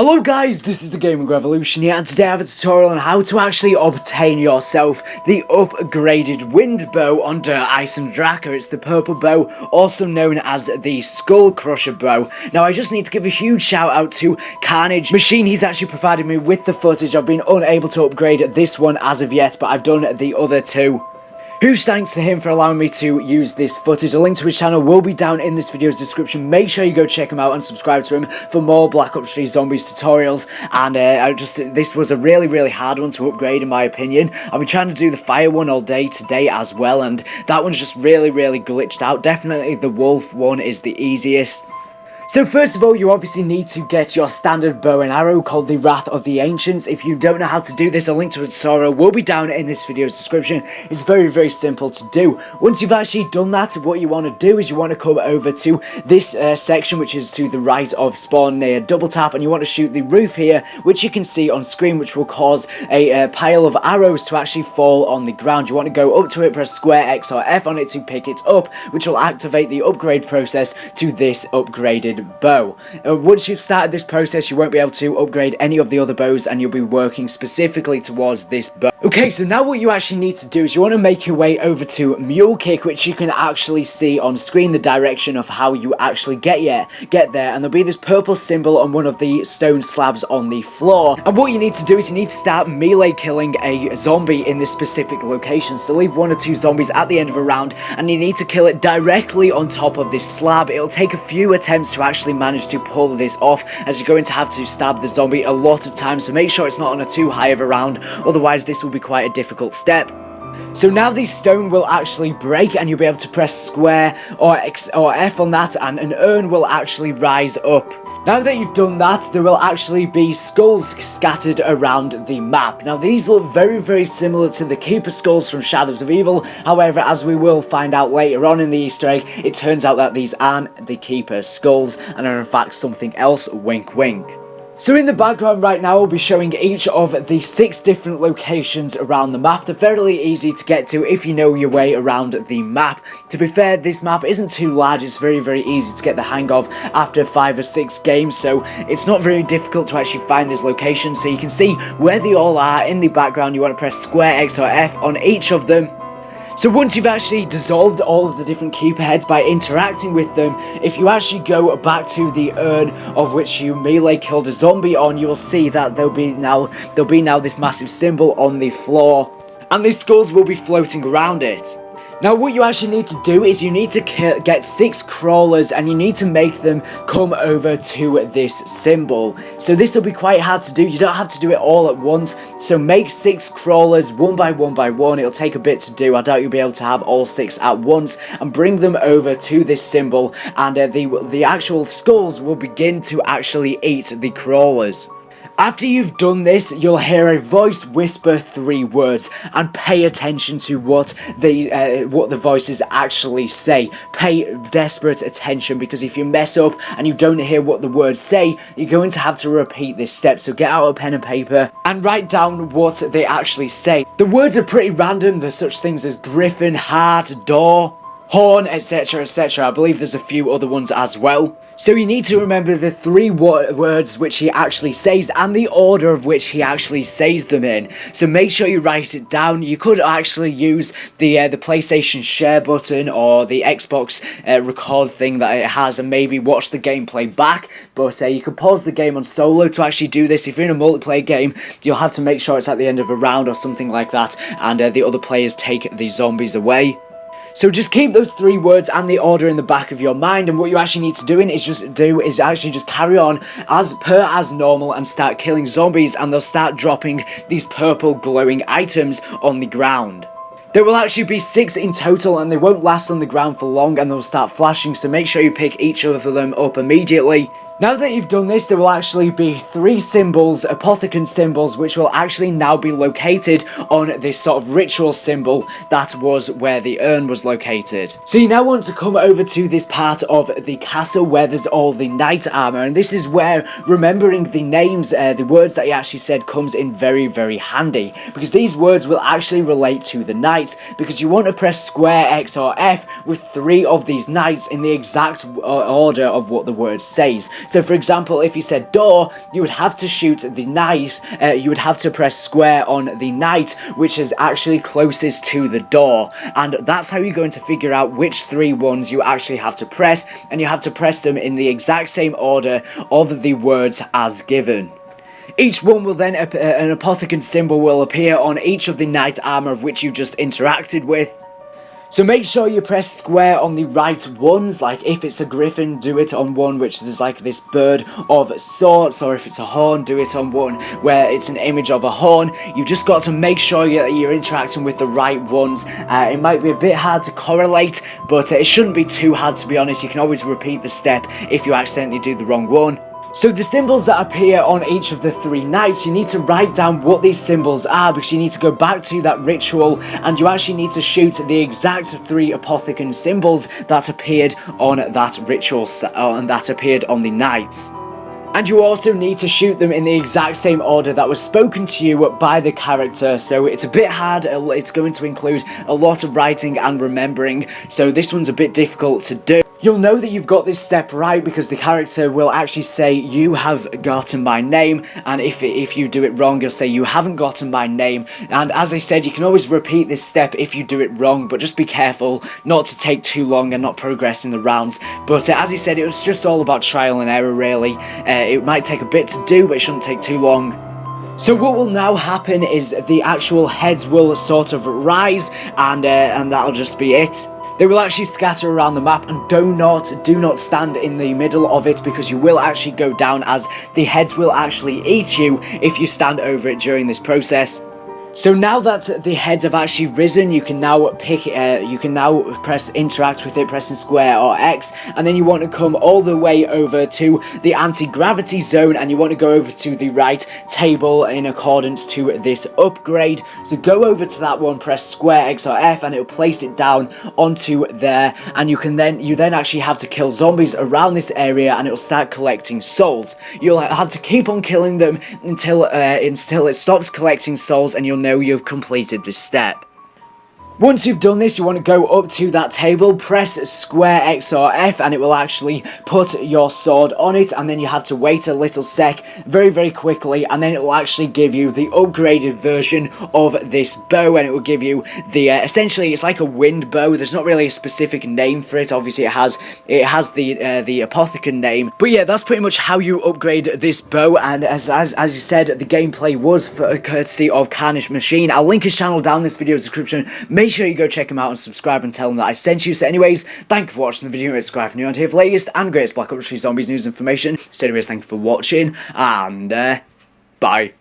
Hello guys, this is the Gaming Revolution here, and today I have a tutorial on how to actually obtain yourself the upgraded wind bow under EISENDRACHE. It's the purple bow, also known as the Skull Crusher bow. Now I just need to give a huge shout out to Carnage Machine. He's actually provided me with the footage. I've been unable to upgrade this one as of yet, but I've done the other two. Huge thanks to him for allowing me to use this footage. A link to his channel will be down in this video's description. Make sure you go check him out and subscribe to him for more Black Ops 3 Zombies tutorials. And this was a really hard one to upgrade in my opinion. I've been trying to do the fire one all day today as well, and that one's just really glitched out. Definitely the wolf one is the easiest. So first of all, you obviously need to get your standard bow and arrow called the Wrath of the Ancients. If you don't know how to do this, a link to a tutorial will be down in this video's description. It's very simple to do. Once you've actually done that, what you want to do is you want to come over to this section, which is to the right of spawn near double tap, and you want to shoot the roof here, which you can see on screen, which will cause a pile of arrows to actually fall on the ground. You want to go up to it, press square X or F on it to pick it up, which will activate the upgrade process to this upgraded bow. Once you've started this process, you won't be able to upgrade any of the other bows, and you'll be working specifically towards this bow. Okay, so now what you actually need to do is you want to make your way over to Mule Kick, which you can actually see on screen the direction of how you actually get there, and there'll be this purple symbol on one of the stone slabs on the floor. And what you need to do is you need to start melee killing a zombie in this specific location. So leave 1 or 2 zombies at the end of a round, and you need to kill it directly on top of this slab. It'll take a few attempts to actually manage to pull this off, as you're going to have to stab the zombie a lot of times, so make sure it's not on a too high of a round, otherwise this will be quite a difficult step. So now the stone will actually break, and you'll be able to press square or X or F on that, and an urn will actually rise up. Now that you've done that, there will actually be skulls scattered around the map. Now these look very similar to the Keeper skulls from Shadows of Evil. However, as we will find out later on in the Easter egg, it turns out that these aren't the Keeper skulls and are in fact something else. Wink wink. So in the background right now, I'll be showing each of the 6 different locations around the map. They're fairly easy to get to if you know your way around the map. To be fair, this map isn't too large. It's very easy to get the hang of after 5 or 6 games, so it's not very difficult to actually find this location. So you can see where they all are in the background. You want to press square X or F on each of them. So once you've actually dissolved all of the different Keeper heads by interacting with them, if you actually go back to the urn of which you melee killed a zombie on, you will see that there'll be now this massive symbol on the floor, and these skulls will be floating around it. Now what you actually need to do is you need to get 6 crawlers, and you need to make them come over to this symbol. So this will be quite hard to do. You don't have to do it all at once. So make 6 crawlers one by one. It'll take a bit to do. I doubt you'll be able to have all 6 at once, and bring them over to this symbol, and the actual skulls will begin to actually eat the crawlers. After you've done this, you'll hear a voice whisper 3 words, and pay attention to what the voices actually say. Pay desperate attention, because if you mess up and you don't hear what the words say, you're going to have to repeat this step. So get out a pen and paper and write down what they actually say. The words are pretty random. There's such things as griffin, heart, door, horn, etc. I believe there's a few other ones as well. So you need to remember the 3 words which he actually says, and the order of which he actually says them in. So make sure you write it down. You could actually use the PlayStation share button or the Xbox record thing that it has, and maybe watch the gameplay back. But you can pause the game on solo to actually do this. If you're in a multiplayer game, you'll have to make sure it's at the end of a round or something like that, and the other players take the zombies away. So just keep those 3 words and the order in the back of your mind, and what you actually need to do is actually just carry on as normal and start killing zombies, and they'll start dropping these purple glowing items on the ground. There will actually be 6 in total, and they won't last on the ground for long, and they'll start flashing, so make sure you pick each of them up immediately. Now that you've done this, there will actually be 3 symbols, apothecant symbols, which will actually now be located on this sort of ritual symbol that was where the urn was located. So you now want to come over to this part of the castle where there's all the knight armor, and this is where remembering the names, the words that he actually said, comes in very handy, because these words will actually relate to the knights, because you want to press square X or F with 3 of these knights in the exact order of what the word says. So for example, if you said door, you would have to shoot the knight, you would have to press square on the knight, which is actually closest to the door. And that's how you're going to figure out which 3 ones you actually have to press, and you have to press them in the exact same order of the words as given. Each one will then, an apothecary symbol will appear on each of the knight armor of which you just interacted with. So make sure you press square on the right ones, like if it's a griffin, do it on one which is like this bird of sorts, or if it's a horn, do it on one where it's an image of a horn. You've just got to make sure that you're interacting with the right ones. It might be a bit hard to correlate, but it shouldn't be too hard, to be honest. You can always repeat the step if you accidentally do the wrong one. So the symbols that appear on each of the 3 knights, you need to write down what these symbols are, because you need to go back to that ritual and you actually need to shoot the exact 3 apothecary symbols that appeared on that ritual, and that appeared on the knights. And you also need to shoot them in the exact same order that was spoken to you by the character, so it's a bit hard. It's going to include a lot of writing and remembering, so this one's a bit difficult to do. You'll know that you've got this step right because the character will actually say, "You have gotten my name," and if you do it wrong, you'll say, "You haven't gotten my name." And as I said, you can always repeat this step if you do it wrong, but just be careful not to take too long and not progress in the rounds. But as I said, it was just all about trial and error, really. It might take a bit to do, but it shouldn't take too long. So what will now happen is the actual heads will sort of rise, and that'll just be it. They will actually scatter around the map, and do not stand in the middle of it, because you will actually go down, as the heads will actually eat you if you stand over it during this process. So now that the heads have actually risen, you can now press interact with it, pressing square or X, and then you want to come all the way over to the anti-gravity zone, and you want to go over to the right table in accordance to this upgrade. So go over to that one, press square, X or F, and it'll place it down onto there, and you then actually have to kill zombies around this area, and it'll start collecting souls. You'll have to keep on killing them until it stops collecting souls, and you'll know you've completed this step. Once you've done this, you want to go up to that table, press square, X or F, and it will actually put your sword on it, and then you have to wait a little sec, very quickly, and then it will actually give you the upgraded version of this bow, and it will give you the, essentially, it's like a wind bow. There's not really a specific name for it. Obviously, it has the apothecary name, but yeah, that's pretty much how you upgrade this bow. And as you said, the gameplay was for courtesy of Carnage Machine. I'll link his channel down in this video's description. Make sure you go check him out and subscribe and tell him that I sent you. So anyways, thank you for watching the video. Subscribe if you're new around here for the latest and greatest Black Ops 3 Zombies news information. So anyways, thank you for watching, and bye.